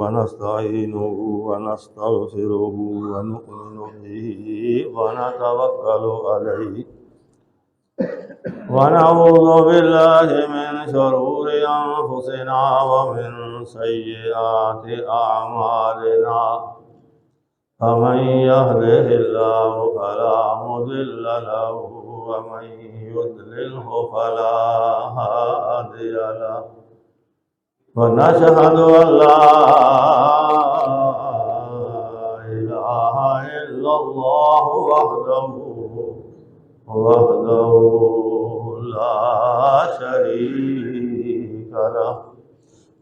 ونستعينه ونستغفره ونؤمن به ونتوكل عليه ونعوذ بالله من شرور أنفسنا ومن سيئات أعمالنا فمن يهده الله فلا مضل له ومن يضلله فلا هادي له ونشهد أن لا إله إلا الله وحده لا شريك له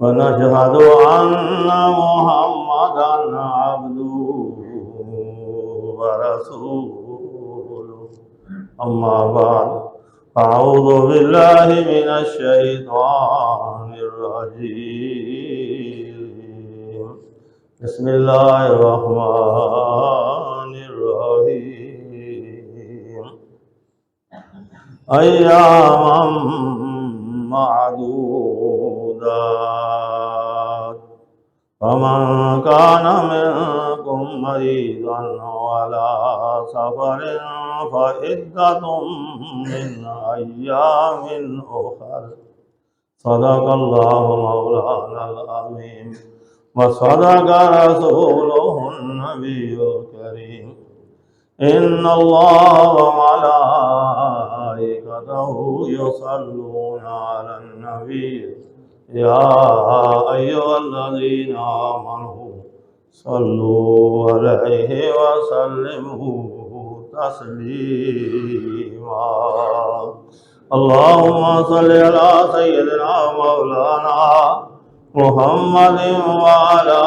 ونشهد أن محمدا عبده ورسوله أما بعد أعوذ بالله من الشيطان الرجيم بسم الله الرحمن الرحيم أياما معدودات فمن كان منكم مريضا وعلى سفر فعدة من أيام أخر صدق الله مولانا العظيم وصدق رسوله النبي الكريم إن الله وملائكته يصلون على النبي يا أيها الذين آمنوا صلوا عليه وسلموا تسليما اللهم صل على سيدنا مولانا محمد وعلى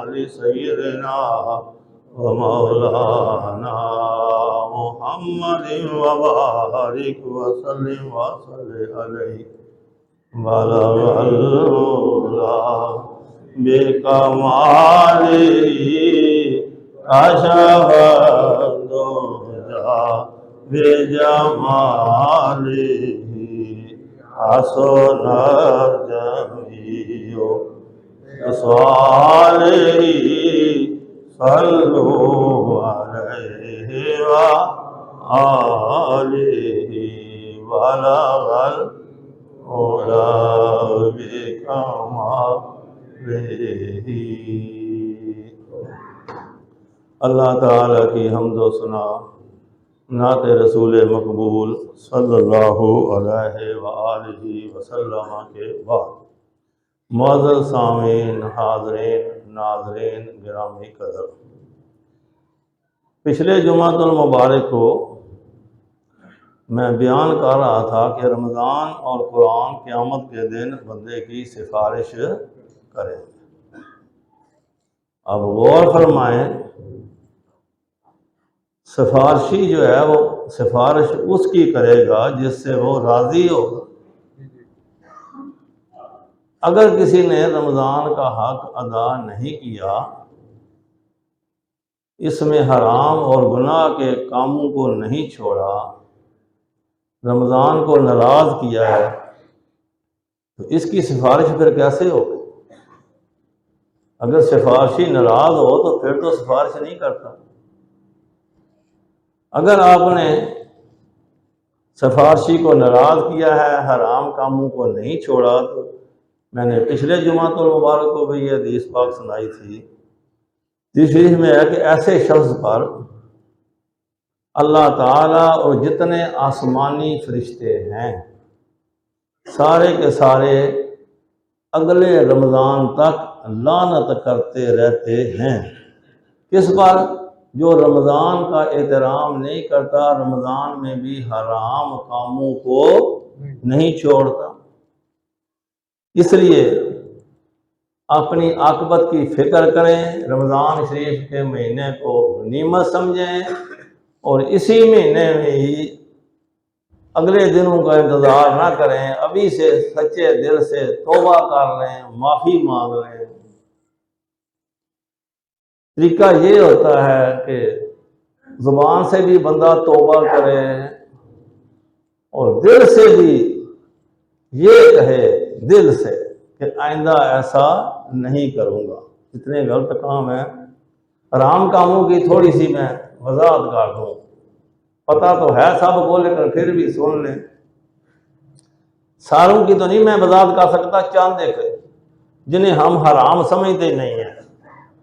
آل سيدنا ومولانا محمد وبارك وسلم عليه بلغ العلا بكماله كشف الدجى بجماله حسن الجميع بصالحه صلوا عليه وآله بلغ العلا بكماله اللہ تعالیٰ کی حمد و ثنا نعت رسول مقبول صلی اللہ علیہ وآلہ وسلم کے بعد معزز سامعین، حاضرین، ناظرین گرامی قدر، پچھلے جمعۃ المبارک کو میں بیان کر رہا تھا کہ رمضان اور قرآن قیامت کے دن بندے کی سفارش کریں۔ اب غور فرمائیں، سفارشی جو ہے وہ سفارش اس کی کرے گا جس سے وہ راضی ہوگا۔ اگر کسی نے رمضان کا حق ادا نہیں کیا، اس میں حرام اور گناہ کے کاموں کو نہیں چھوڑا، رمضان کو ناراض کیا ہے، تو اس کی سفارش پھر کیسے ہوگی؟ اگر سفارشی ناراض ہو تو پھر تو سفارش نہیں کرتا۔ اگر آپ نے سفارشی کو ناراض کیا ہے، حرام کاموں کو نہیں چھوڑا، تو میں نے پچھلے جمعہ المبارک کو بھی یہ حدیث پاک سنائی تھی، تیسری میں ہے کہ ایسے شخص پر اللہ تعالیٰ اور جتنے آسمانی فرشتے ہیں سارے کے سارے اگلے رمضان تک لعنت کرتے رہتے ہیں۔ کس پر؟ جو رمضان کا احترام نہیں کرتا، رمضان میں بھی حرام کاموں کو نہیں چھوڑتا۔ اس لیے اپنی عاقبت کی فکر کریں، رمضان شریف کے مہینے کو غنیمت سمجھیں اور اسی مہینے میں ہی اگلے دنوں کا انتظار نہ کریں، ابھی سے سچے دل سے توبہ کر لیں، معافی مانگ لیں۔ طریقہ یہ ہوتا ہے کہ زبان سے بھی بندہ توبہ کرے اور دل سے بھی یہ کہے، دل سے کہ آئندہ ایسا نہیں کروں گا۔ اتنے غلط کام ہیں، حرام کاموں کی تھوڑی سی میں وضاحت کر دوں، پتہ تو ہے سب کو لیکن پھر بھی سن لیں۔ ساروں کی تو نہیں میں وضاحت کر سکتا، چند ایک جنہیں ہم حرام سمجھتے نہیں ہیں۔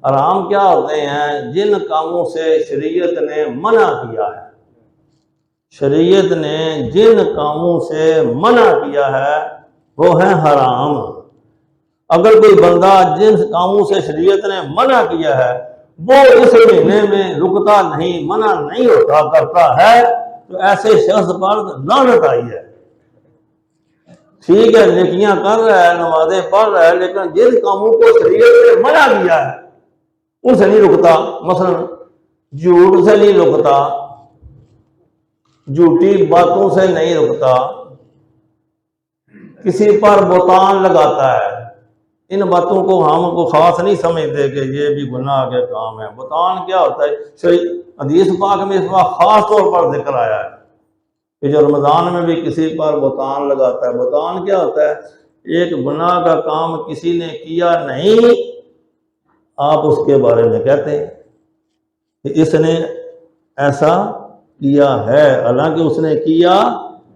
حرام کیا ہوتے ہیں؟ جن کاموں سے شریعت نے منع کیا ہے، شریعت نے جن کاموں سے منع کیا ہے وہ ہیں حرام۔ اگر کوئی بندہ جن کاموں سے شریعت نے منع کیا ہے وہ اس مہینے میں رکتا نہیں، منع نہیں ہوتا کرتا ہے، تو ایسے شخص پر لعنت آئی ہے۔ ٹھیک ہے، نیکیاں کر رہا ہے، نمازیں پڑھ رہا ہے، لیکن جن کاموں کو شریعت نے منع کیا ہے ان سے نہیں رکتا۔ مثلا جھوٹ سے نہیں رکتا، جھوٹی باتوں سے نہیں رکتا، کسی پر بہتان لگاتا ہے۔ ان باتوں کو ہم کو خاص نہیں سمجھتے کہ یہ بھی گناہ کے کام ہے۔ بہتان کیا ہوتا ہے؟ حدیث پاک میں اس وقت خاص طور پر ذکر آیا ہے کہ جو رمضان میں بھی کسی پر بہتان لگاتا ہے۔ بہتان کیا ہوتا ہے؟ ایک گناہ کا کام کسی نے کیا نہیں، آپ اس کے بارے میں کہتے ہیں کہ اس نے ایسا کیا ہے، حالانکہ اس نے کیا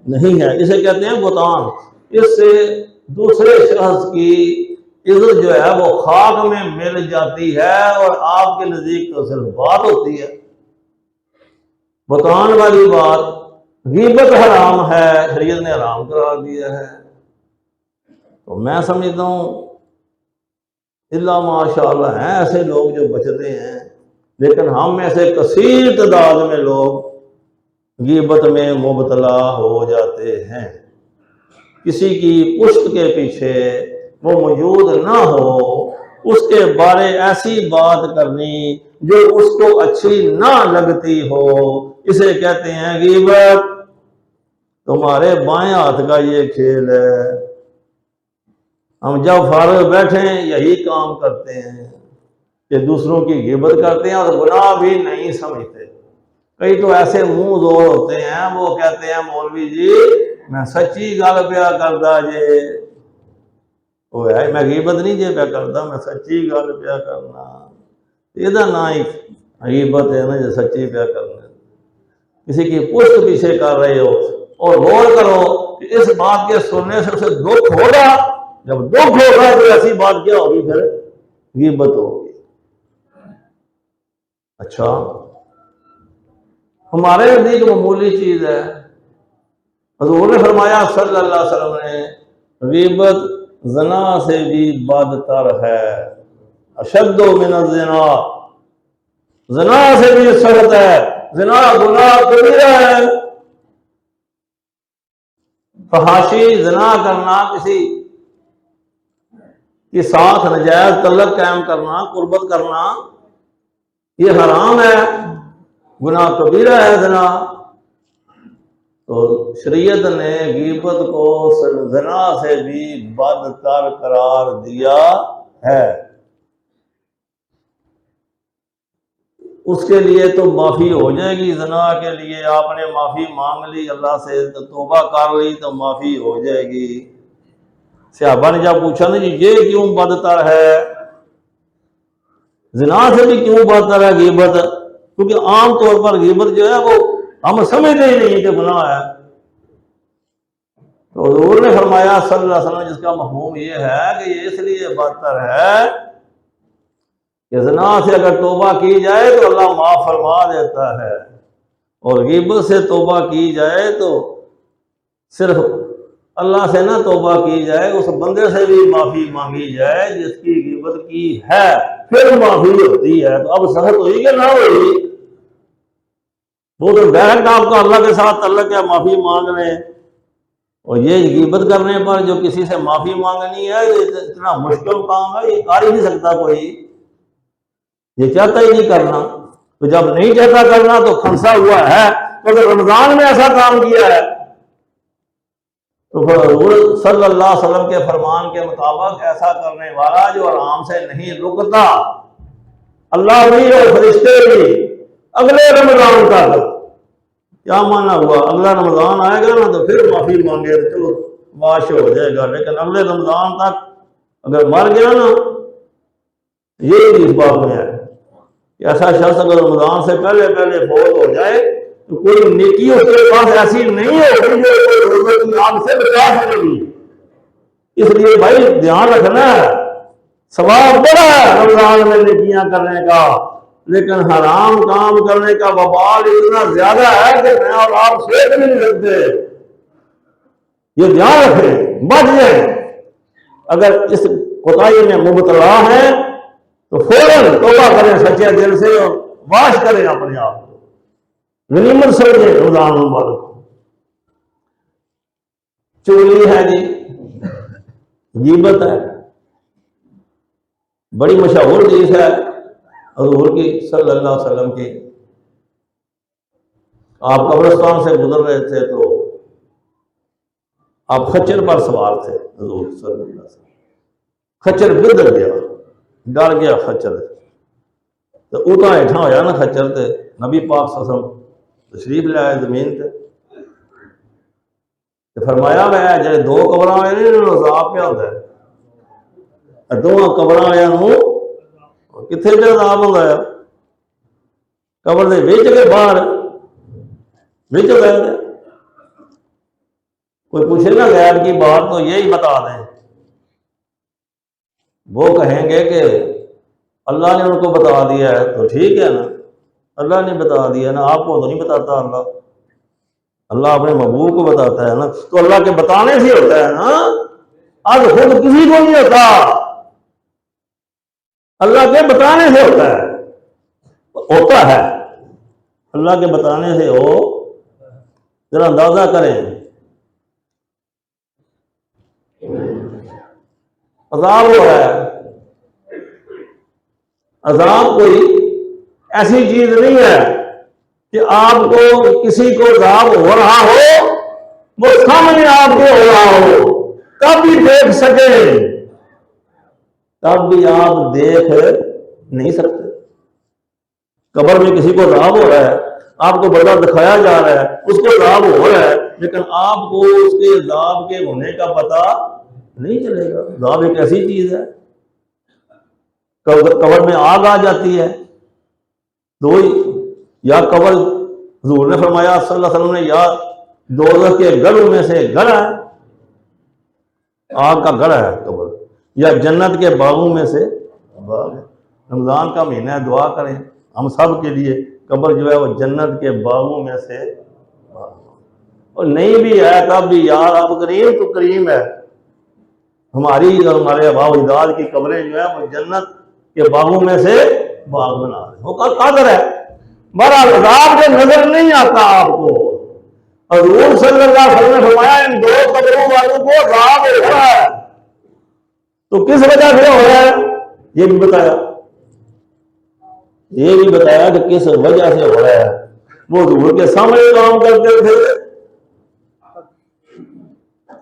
نہیں ہے، اسے کہتے ہیں بہتان۔ اس سے دوسرے شخص کی عزت جو ہے وہ خاک میں مل جاتی ہے اور آپ کے نزدیک تو صرف بات ہوتی ہے۔ بہتان والی بات، غیبت حرام ہے، شریعت نے حرام قرار دیا ہے۔ تو میں سمجھتا ہوں اللہ ماشاءاللہ ہیں ایسے لوگ جو بچتے ہیں، لیکن ہم میں سے کثیر تعداد میں لوگ غیبت میں مبتلا ہو جاتے ہیں۔ کسی کی پشت کے پیچھے وہ موجود نہ ہو، اس کے بارے ایسی بات کرنی جو اس کو اچھی نہ لگتی ہو، اسے کہتے ہیں غیبت۔ تمہارے بائیں ہاتھ کا یہ کھیل ہے، ہم جب فارغ بیٹھیں یہی کام کرتے ہیں کہ دوسروں کی غیبت کرتے ہیں اور گناہ بھی نہیں سمجھتے۔ کئی تو ایسے منہ زور ہوتے ہیں، وہ کہتے ہیں مولوی جی میں سچی گل پیا کردا جے، وہ ہے میں غیبت نہیں جے پیا کردا، میں سچی گل پیا کرنا۔ یہ نا ہی غیبت ہے نا جو سچی پیا کرنا۔ کسی کی پشت پیچھے کر رہے ہو اور غور کرو کہ اس بات کے سننے سے اسے دکھ ہوگا، جب دکھ ہوگا تو ایسی بات کیا ہوگی؟ پھر غیبت ہوگی۔ اچھا، ہمارے نزدیک معمولی چیز ہے، حضور نے فرمایا صلی اللہ علیہ وسلم نے غیبت زنا سے بھی بدتر ہے، اشد من الزنا، زنا سے بھی سخت ہے، زنا گناہ کبیرہ ہے۔ فحاشی زنا کرنا، کسی کے ساتھ نجائز تعلق قائم کرنا، قربت کرنا، یہ حرام ہے، گناہ کبیرہ ہے زنا۔ تو شریعت نے غیبت کو زنا سے بھی بدتر قرار دیا ہے۔ اس کے لیے تو معافی ہو جائے گی، زنا کے لیے آپ نے معافی مانگ لی اللہ سے، توبہ کر لی تو معافی ہو جائے گی۔ صحابہ نے جب پوچھا نا جی یہ کیوں بدتر ہے، زنا سے بھی کیوں بدتر ہے غیبت؟ کیونکہ عام طور پر غیبت جو ہے وہ ہم سمجھتے ہی نہیں کہ گناہ ہے۔ تو حضور نے فرمایا صلی اللہ علیہ وسلم، جس کا مفہوم یہ ہے کہ یہ اس لیے بدتر ہے کہ زنا سے اگر توبہ کی جائے تو اللہ معاف فرما دیتا ہے، اور غیبت سے توبہ کی جائے تو صرف اللہ سے نہ توبہ کی جائے، اس بندے سے بھی معافی مانگی جائے جس کی غیبت کی ہے، پھر معافی ہوتی ہے۔ تو اب سخت ہوئی کہ نہ ہوئی؟ وہ تو ڈائریکٹ آپ کا اللہ کے ساتھ تعلق ہے، معافی مانگ رہے ہیں، اور یہ غیبت کرنے پر جو کسی سے معافی مانگنی ہے یہ اتنا مشکل کام ہے، یہ کر ہی نہیں سکتا کوئی، یہ چاہتا ہی نہیں کرنا۔ تو جب نہیں چاہتا کرنا تو کھنسا ہوا ہے، تو اگر رمضان میں ایسا کام کیا ہے تو حضور صلی اللہ علیہ وسلم کے فرمان کے مطابق ایسا کرنے والا جو آرام سے نہیں رکتا، اللہ بھی اور فرشتے بھی اگلے رمضان تک، کیا مانا ہوا؟ اگلا رمضان آئے گا نا تو پھر معافی مانگے تو چلو معاش ہو جائے گا، لیکن اگلے رمضان تک اگر مر گیا نا، یہ حدیث پاک میں ہے کہ ایسا شخص اگر رمضان سے پہلے پہلے فوت ہو جائے تو کوئی نیکی اس کے پاس ایسی نہیں ہوگی جو کوئی روزے کی آگ سے بچا سکے گی۔ اس لیے بھائی دھیان رکھنا ہے، ثواب بڑا ہے رمضان میں نیکیاں کرنے کا، لیکن حرام کام کرنے کا وبال اتنا زیادہ ہے کہ میں اور آپ سوچ بھی نہیں سکتے۔ یہ دھیان رکھیں، بچ جائیں۔ اگر اس کوتاہی میں مبتلا ہیں تو فوراً توبہ کریں سچے دل سے اور واش کریں اپنے آپ کو، غنیمت سمجھیں رمضان مبارک کو۔ چغلی ہے جی، غیبت ہے، بڑی مشہور حدیث ہے حضور کی صلی اللہ علیہ وسلم کی۔ آپ قبرستان سے گزر رہے تھے تو آپ خچر پر سوار تھے، حضور صلی اللہ علیہ وسلم خچر بدر گیا، ڈر گیا خچر تو اتنا ہیٹھا ہویا نا خچر تے نبی پاک صلی اللہ علیہ وسلم تشریف لے آئے زمین تے فرمایا میں جڑے دو قبراں ہوئے نے انہوں نے عذاب پہ ہوتا ہے، دونوں قبراں ہوئے کتنے جو عذاب ہوتا ہے؟ قبر دے وچ کے باہر وچ ہوتا ہے۔ کوئی پوچھے نا غیب کی بات تو یہی بتا دیں، وہ کہیں گے کہ اللہ نے ان کو بتا دیا ہے تو ٹھیک ہے نا، اللہ نے بتا دیا نا، آپ کو تو نہیں بتاتا اللہ، اللہ اپنے محبوب کو بتاتا ہے نا، تو اللہ کے بتانے سے ہوتا ہے نا، آج خود کسی کو نہیں ہوتا، اللہ کے بتانے سے ہوتا ہے، اللہ کے بتانے سے ہو، ذرا اندازہ کریں۔ عذاب ہو رہا ہے، عذاب کوئی ایسی چیز نہیں ہے کہ آپ کو کسی کو عذاب ہو رہا ہو وہ سامنے آپ کو ہو رہا ہو تب بھی دیکھ سکے، تب بھی آپ دیکھ نہیں سکتے۔ قبر میں کسی کو عذاب ہو رہا ہے، آپ کو بدلہ دکھایا جا رہا ہے، اس کو عذاب ہو رہا ہے، لیکن آپ کو اس کے عذاب کے ہونے کا پتہ نہیں چلے گا۔ عذاب ایک ایسی چیز ہے، قبر میں آگ آ جاتی ہے دو ہی، یا قبر حضور نے فرمایا صلی اللہ علیہ وسلم نے یا دوزخ کے گڑھوں میں سے گڑھ ہے، آگ کا گڑھ ہے قبر، یا جنت کے باغوں میں سے باغ ہے۔ رمضان کا مہینہ ہے، دعا کریں ہم سب کے لیے قبر جو ہے وہ جنت کے باغوں میں سے باغ، اور نہیں بھی ہے تب بھی یار آپ کریم تو کریم ہے، ہماری اور ہمارے آباء و اجداد کی قبریں جو ہے وہ جنت کے باغوں میں سے باغ بنا رہے، وہ قادر ہے۔ بہرحال عذاب جو نظر نہیں آتا آپ کو، حضور صلی اللہ علیہ وسلم نے فرمایا ان دو قبروں والوں کو عذاب ہو رہا ہے، تو کس وجہ سے ہو رہا ہے یہ بھی بتایا، کہ کس وجہ سے ہو رہا ہے۔ وہ حضور کے سامنے کام کرتے تھے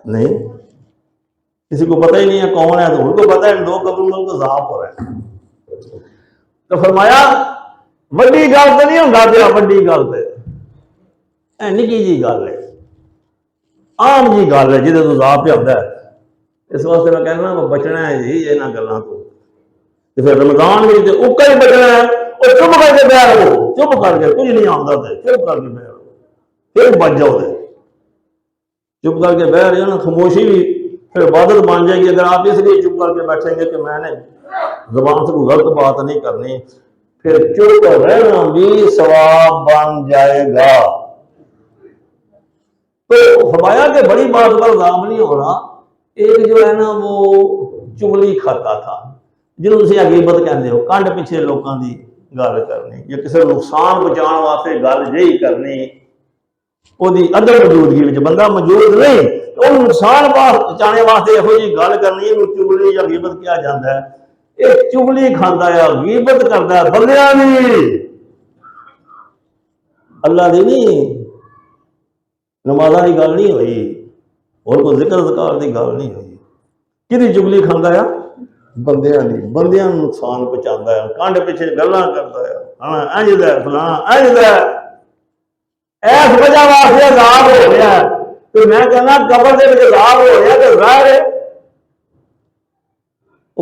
نہیں، کسی کو پتہ ہی نہیں ہے کون ہے، تو ان کو پتہ ہے ان دو قبروں میں کو عذاب ہو رہا ہے۔ تو فرمایا وڈی گل تو نہیں ہوتا پیا، وڈی گل تو نکی جی گل ہے، عام جی گل ہے جہاں تو عذاب پہ ہوتا ہے۔ اس واسطے میں کہنا بچنا ہے جی یہاں گلوں تو، پھر رمضان میں تو اکا ہی بچنا ہے، اور چپ کر کے بیٹھ رہو، چپ کر کے کچھ نہیں آتا تھے، چپ کر کے بیٹھ رہو، پھر بچ جاؤ تھے، چپ کر کے بیٹھ جاؤ نا، خاموشی بھی پھر عبادت بن جائے گی۔ اگر آپ اس لیے چپ کر کے بیٹھیں گے کہ میں نے زبان سے کوئی غلط بات نہیں کرنی، پھر چپ رہنا بھی ثواب بن جائے گا۔ تو فرمایا کہ بڑی بات پر عذاب نہیں ہو رہا، ایک جو ہے نا وہ چغلی کھاتا تھا، جنہوں سے غیبت کہتے ہو، کنڈ پیچھے لوگوں کی گل کرنی یا کسی نقصان پہنچانے واسطے گل جہی کرنی، وہ عدم موجودگی بندہ موجود نہیں تو نقصان پہنچانے واسطے یہو جی گل کرنی ہے، چغلی یا غیبت کیا جاتا ہے۔ یہ چغلی کھاتا ہے، غیبت کرتا ہے بندیاں دی، اللہ دی نہیں، نمازاں کی گل نہیں ہوئی اور کوئی ذکر اذکار کی گل نہیں ہوئی۔ کدی چغلی کھاتا ہے؟ بندیاں دی، بندیاں نقصان پہنچاتا ہے، کنڈ پیچھے گلاں کرتا ہے، ہاں انج دا فلاں انج دا، اس وجہ واسطے عذاب ہو رہا ہے۔ تو میں کہنا قبر دے وچ عذاب ہو رہا ہے تو ظاہر ہے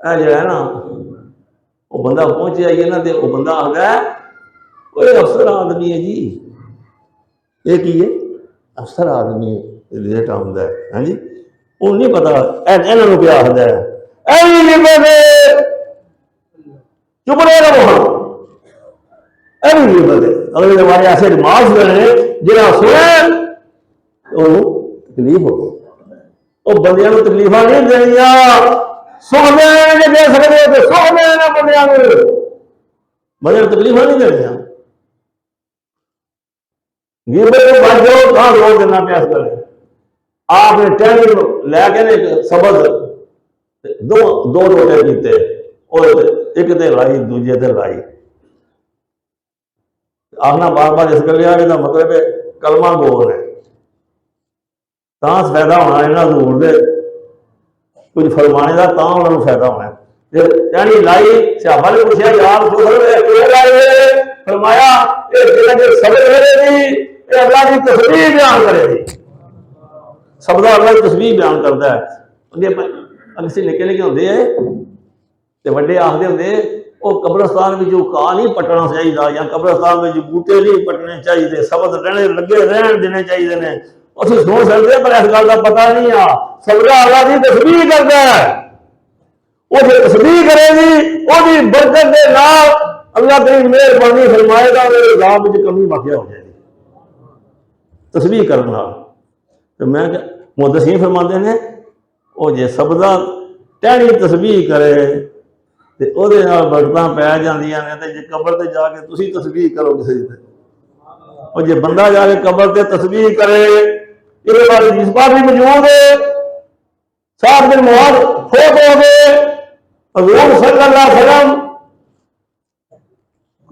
اے جو ہے نا وہ بندہ پہنچیا ہی ہے نا، تو وہ بندہ آتا ہے کوئی افسر آدمی ہے جی، یہ کی ہے افسر آدمی ہے لیٹ آتا ہے، ہاں جی وہ نہیں پتا یہاں کیا آخر ہے، چپ رہے رہو، اگلے ہمارے ایسے دماغ رہے جہاں سنے تکلیف ہو گئی، وہ بندیاں کو تکلیفاں نہیں دنیا سکھ دے دے سکتے تو سکھ دینا، بندیاں کو بندے تکلیفاں نہیں دنیا، غیبت کو بچ جاؤ کہاں روک دینا پیاس کرے، آپ نے ٹینڈر لے کے نا سبز دو روٹے پیتے اور ایک تے لائی دوجے تے لائی، آخنا بار بار اس گل یہ مطلب ہے کلمہ گول ہے، تاں فائدہ ہونا یہاں ضرور دے کچھ فرمانے کا، تاں انہوں فائدہ ہونا یعنی لائی صحابہ نے پوچھا یار فرمایا صبر کرے گی اللہ کی تصویر بیان کرے گی، سب کا اللہ کی تصویر بیان کرتا ہے، کسی نکے نکے ہوتے ہیں تو وڈے آخر ہوتے وہ قبرستان میں جو کاہ نہیں پٹنا چاہیے یا قبرستان میں جو بوٹے نہیں پٹنے چاہیے، سبز رہنے لگے رہن دینے چاہیے نے، اسے سوچ سکتے پر اس گل کا پتا نہیں آ سب اللہ کی تصویر کرتا ہے، وہ جو تصویر کرے گی وہ برکت کے نال اللہ کی مہربانی فرمائے گا، میرے عذاب میں کمی واقع ہو جائے گی تصویر کرنا، تو میں محدثین فرماتے ہیں وہ جے سبزہ ٹہنی تصویر کرے تو وہ برکتاں پی جاندیاں نے، تے جے قبر تے جا کے تسی تصویر کرو کسی تے، اور جے بندہ جا کے قبر تے تصویر کرے یہ بات حدیث پاک بھی موجود ہے، 7 دن بعد فوت ہو گئے حضور صلی اللہ علیہ وسلم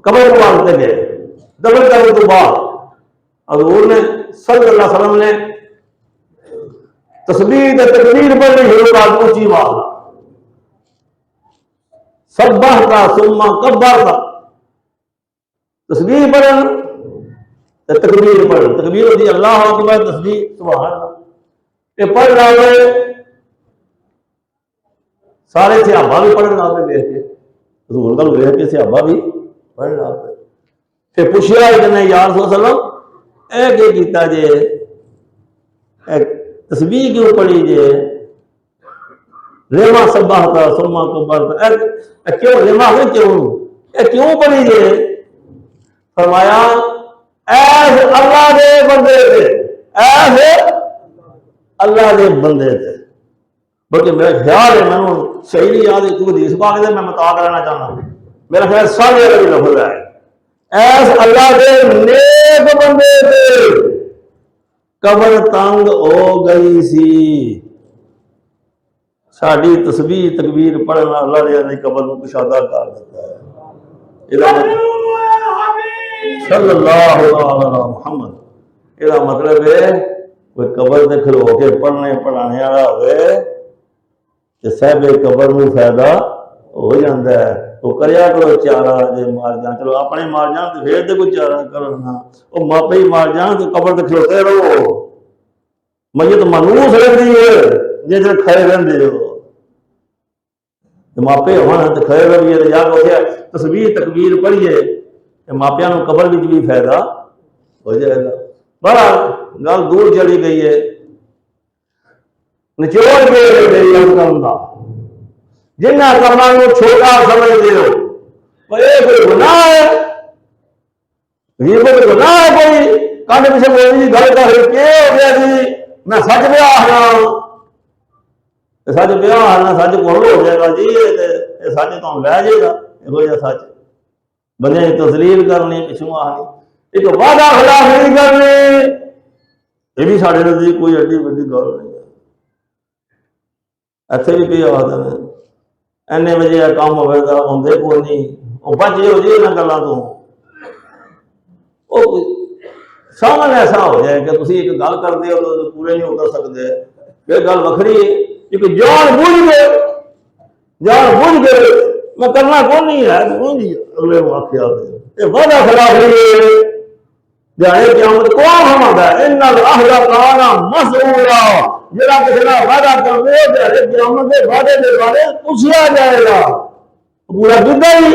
قبر کو مانتے گئے، دفن کرنے تو بعد حضور نے صلی اللہ علیہ وسلم نے تسبیح تے تکبیر پڑھنی شروع کر دی اونچی آواز، سبحتا ثم کبرتا، تسبیح پڑھن تے تکبیر پڑھن، تکبیر ہوتی اللہ اکبر، تسبیح سبحان اللہ، یہ پڑھ لے سارے صحابہ بھی پڑھن لگ پے دیکھ کے، حضور کا دیکھ کے صحابہ بھی پڑھن لگ پے، پھر پوچھا کہ نہیں یا رسول اللہ اے کہ کیتا جے تسبیح کیوں پڑھی جے، ریما سبحتا ثم کبرتا، کیوں ریما ہے کیوں پڑھی جے، فرمایا ایس اللہ دے بندے تھے، ایس اللہ دے بندے تھے، بلکہ میرا خیال ہے میں صحیح نہیں یاد ہے کیونکہ حدیث پاک میں متا کرنا چاہنا، میرا خیال سارے عربی لفظ ہے ایس اللہ دے نیک بندے تھے، قبر تنگ ہو گئی سی، ساری تسبیح تکبیر پڑھنا اللہ نے قبر کو کشادہ کر دیتا ہے، صلی اللہ علیہ محمد، یہ مطلب ہے کوئی قبر سے کھلو کے پڑھنے پڑھانے والا ہوئے تو صاحب قبر میں فائدہ ہو جاتا ہے، وہ کریا کرو چارہ جی مار جان، چلو اپنے مار جان تو پھر تو کوئی چارہ کرنا، وہ ماپے ہی مار جان تو قبر سے کھلوتے رہو، میت منوس رہتی ہے جس کھڑے رہتے ہو، ماپے ہونا تو کھڑے رہیے تو جا کے تسبیح تکبیر پڑھیے ماپیاں کو قبر بھی فائدہ ہو جائے گا، بڑا گل دور چلی گئی ہے، نچوڑ کے جنہ کاموں کو چھوٹا سمجھتے ہو یہ کوئی گناہ ہے، غیبت گناہ ہے، کوئی کانڈ پیچھے بولنے کی گل کر کے ہو گیا جی میں سچ پہ آنا، سچ پہ آنا سچ کون ہو جائے گا جی، یہ سچ تو لے جائے گا، یہ سچ بندے کی تسلیل کرنی پچھوں آنی، ایک وعدہ خلاف نہیں کرنی، یہ بھی سارے نزدیک کوئی ایڈی وڈی گل نہیں ہے، اتنے بھی کوئی آخر ہے اینے بجے کام ہوئے گا آدھے کوئی نہیں، وہ بچ ہو جائے یہاں گلوں تو سامنے ایسا ہو جائے کہ تھی ایک گل کرتے ہو تو پورے نہیں ہو سکتے، پھر گل وکری ہے کیونکہ جان بوجھ کے میں کرنا کون نہیں ہے اگلے واقعہ یہ وعدہ خلاف نہیں جائے قیامت کون فرماتا ہے ان العہد کان مسئولا، ਜਿਹੜਾ ਕਿਸੇ ਨਾਲ ਵਾਅਦਾ ਕਰਦੇ ਹੋ ਜਿਹੜੇ ਕਿਆਮਤ ਦੇ ਵਾਅਦੇ ਦੇ ਬਾਰੇ ਪੁੱਛਿਆ ਜਾਏਗਾ ਪੂਰਾ ਕੀਤਾ ਹੀ